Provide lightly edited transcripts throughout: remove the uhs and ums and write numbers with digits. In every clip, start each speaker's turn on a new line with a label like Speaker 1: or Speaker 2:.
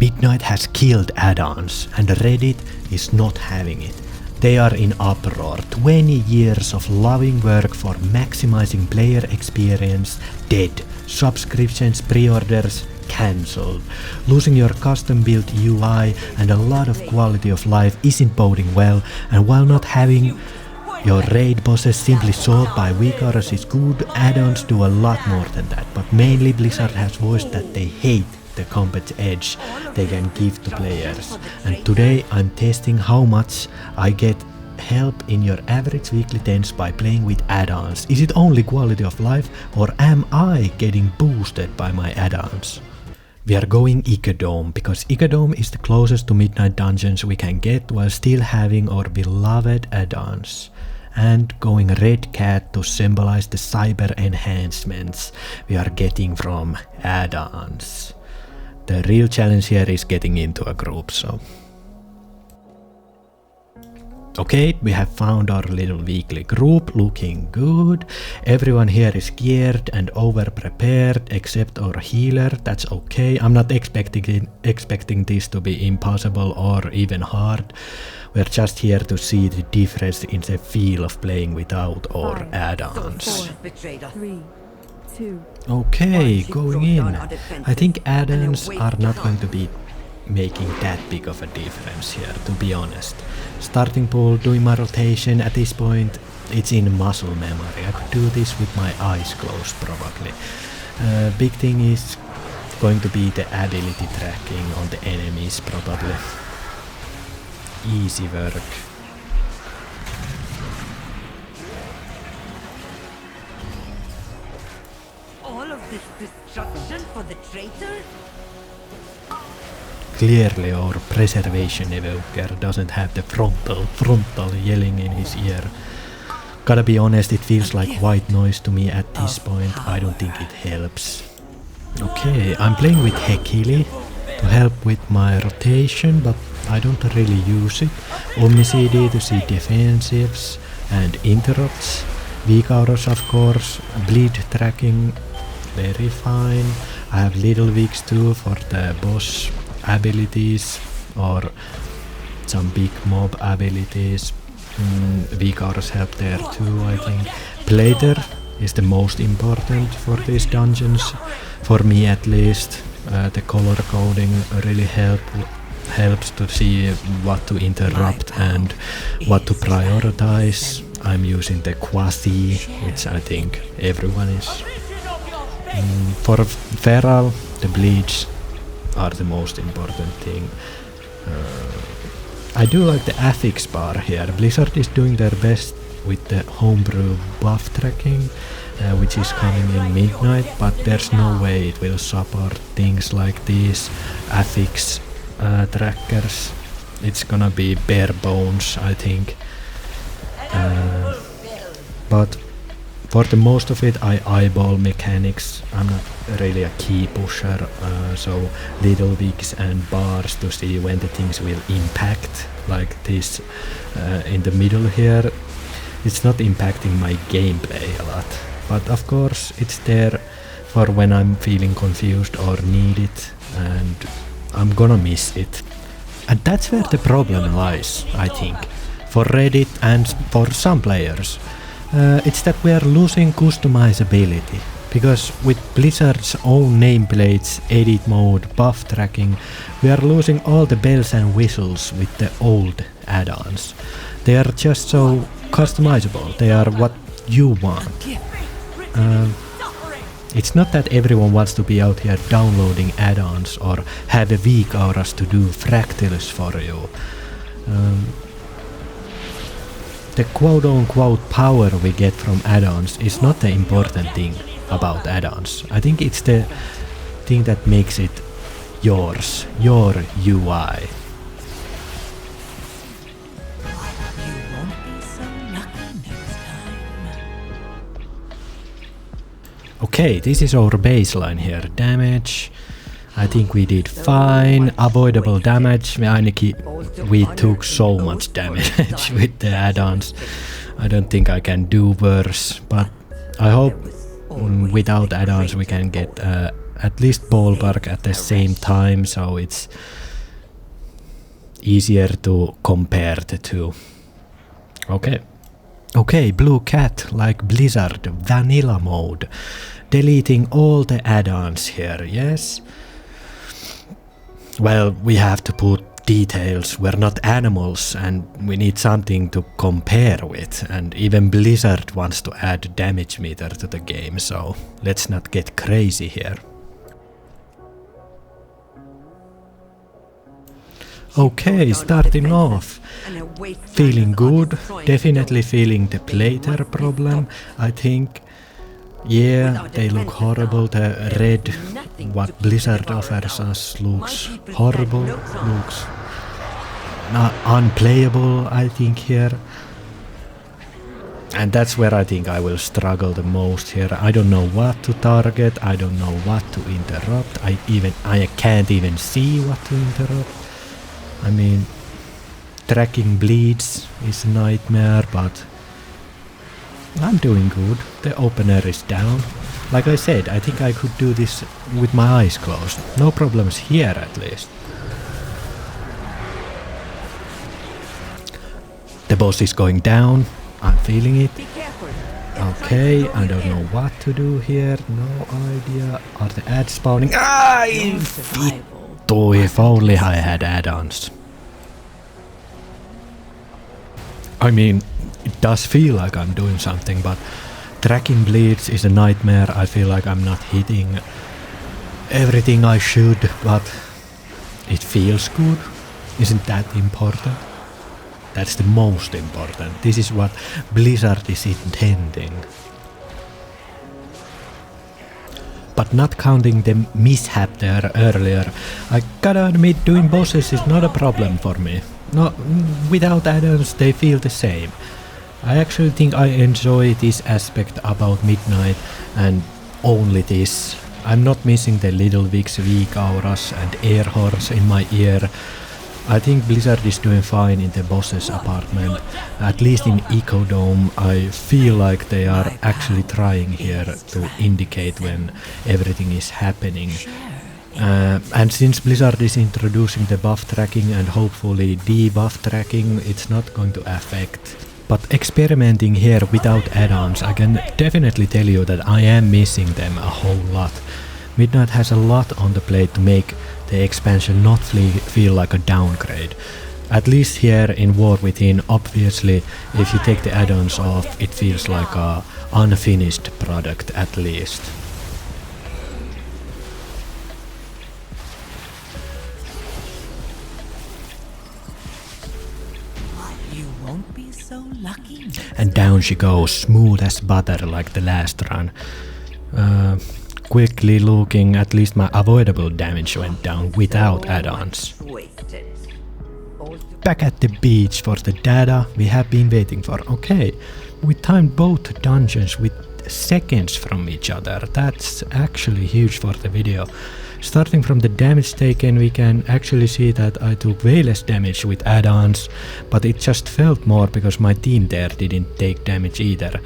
Speaker 1: Midnight has killed add-ons, and Reddit is not having it. They are in uproar. 20 years of loving work for maximizing player experience dead. Subscriptions, pre-orders cancelled. Losing your custom-built UI and a lot of quality of life isn't boding well, and while not having your raid bosses simply solved by weak auras is good, add-ons do a lot more than that, but mainly Blizzard has voiced that they hate the combat edge they can give to players. And today I'm testing how much I get help in your average weekly tens by playing with add-ons. Is it only quality of life, or am I getting boosted by my add-ons? We are going Icodome because Icodome is the closest to Midnight dungeons we can get while still having our beloved add-ons. And going Red Cat to symbolize the cyber enhancements we are getting from add-ons. The real challenge here is getting into a group, so... Okay, we have found our little weekly group, looking good. Everyone here is geared and over-prepared, except our healer, that's okay. I'm not expecting this to be impossible or even hard. We're just here to see the difference in the feel of playing without our add-ons. Okay, going in. I think add-ons are not going to be making that big of a difference here, to be honest. Starting pool, doing my rotation, at this point it's in muscle memory. I could do this with my eyes closed probably. Big thing is going to be the ability tracking on the enemies probably. Easy work.
Speaker 2: All of this destruction for the traitor?
Speaker 1: Clearly our preservation evoker doesn't have the frontal yelling in his ear. Gotta be honest, it feels like white noise to me at this point. I don't think it helps. Okay, I'm playing with Hekili to help with my rotation, but I don't really use it. Omni-CD to see defensives and interrupts. Weak auras of course, bleed tracking, very fine. I have little weaks too for the boss abilities or some big mob abilities. Weak auras help there too, I think. Plater is the most important for these dungeons, for me at least. The color coding really helps to see what to interrupt and what to prioritize. I'm using the Quasi, which I think everyone is. For Feral, the bleeds are the most important thing. I do like the affix bar here. Blizzard is doing their best with the homebrew buff tracking, which is coming in Midnight, but there's no way it will support things like these affix trackers. It's gonna be bare bones, I think. But for the most of it, I eyeball mechanics. I'm not really a key pusher, so little wicks and bars to see when the things will impact, like this in the middle here. It's not impacting my gameplay a lot, but of course it's there for when I'm feeling confused or need it, and I'm gonna miss it. And that's where the problem lies, I think, for Reddit and for some players. It's that we are losing customizability, because with Blizzard's own nameplates, edit mode, buff tracking, we are losing all the bells and whistles with the old add-ons. They are just so customizable, they are what you want. It's not that everyone wants to be out here downloading add-ons or have a weak auras to do fractals for you. The quote-unquote power we get from add-ons is not the important thing about add-ons. I think it's the thing that makes it yours, your UI. Okay, this is our baseline here. Damage. I think we did fine. Avoidable damage. We took so much damage with the add-ons. I don't think I can do worse, but I hope without add-ons we can get at least ballpark at the same time, so it's easier to compare the two. Okay, Blue Cat, like Blizzard, vanilla mode. Deleting all the add-ons here, yes? Well, we have to put details. We're not animals and we need something to compare with, and even Blizzard wants to add damage meter to the game, so let's not get crazy here. Okay, starting off. Feeling good, definitely feeling the plater problem, I think. Yeah, they look horrible. The red, what Blizzard offers us, looks horrible, looks unplayable, I think, here. And that's where I think I will struggle the most here. I don't know what to target, I don't know what to interrupt, I can't even see what to interrupt. I mean, tracking bleeds is a nightmare, but I'm doing good. The opener is down. Like I said, I think I could do this with my eyes closed. No problems here, at least. The boss is going down. I'm feeling it. Okay, I don't know what to do here. No idea. Are the ads spawning? If only I had add-ons. I mean, it does feel like I'm doing something, but tracking bleeds is a nightmare. I feel like I'm not hitting everything I should, but it feels good. Isn't that important? That's the most important. This is what Blizzard is intending. But not counting the mishap there earlier, I gotta admit doing bosses is not a problem for me. No, without add-ons they feel the same. I actually think I enjoy this aspect about Midnight, and only this. I'm not missing the Little Vic's weak auras and air horns in my ear. I think Blizzard is doing fine in the boss's apartment. At least in Ecodome, I feel like they are actually trying here to indicate when everything is happening. And since Blizzard is introducing the buff tracking and hopefully debuff tracking, it's not going to affect. But experimenting here without add-ons, I can definitely tell you that I am missing them a whole lot. Midnight has a lot on the plate to make the expansion not feel like a downgrade. At least here in War Within, obviously, if you take the add-ons off, it feels like a unfinished product at least.
Speaker 2: You won't be so lucky.
Speaker 1: And down she goes, smooth as butter like the last run. Quickly looking, at least my avoidable damage went down without add-ons. Back at the beach for the data we have been waiting for. Okay, we timed both dungeons with seconds from each other. That's actually huge for the video. Starting from the damage taken, we can actually see that I took way less damage with add-ons, but it just felt more because my team there didn't take damage either.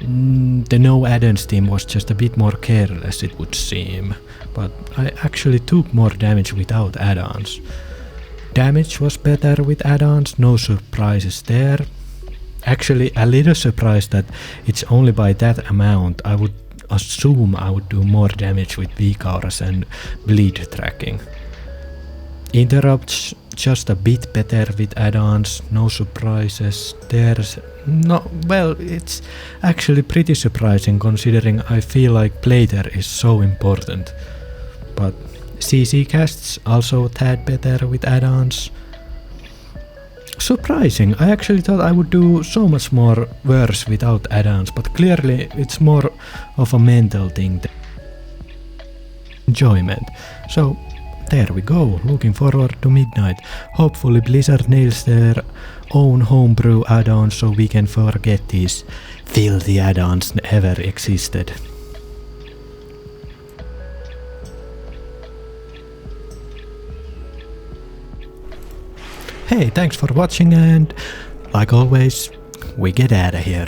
Speaker 1: The no add-ons team was just a bit more careless, it would seem, but I actually took more damage without add-ons. Damage was better with add-ons, no surprises there. Actually a little surprised that it's only by that amount. I would assume I would do more damage with weak auras and bleed tracking. Interrupts just a bit better with add-ons, no surprises. It's actually pretty surprising considering I feel like Plater is so important. But CC casts also a tad better with add-ons. Surprising, I actually thought I would do so much more worse without add-ons, but clearly it's more of a mental thing than enjoyment. So there we go, looking forward to Midnight. Hopefully Blizzard nails their own homebrew add-ons so we can forget these filthy add-ons ever existed. Hey, thanks for watching, and like always, we get out of here.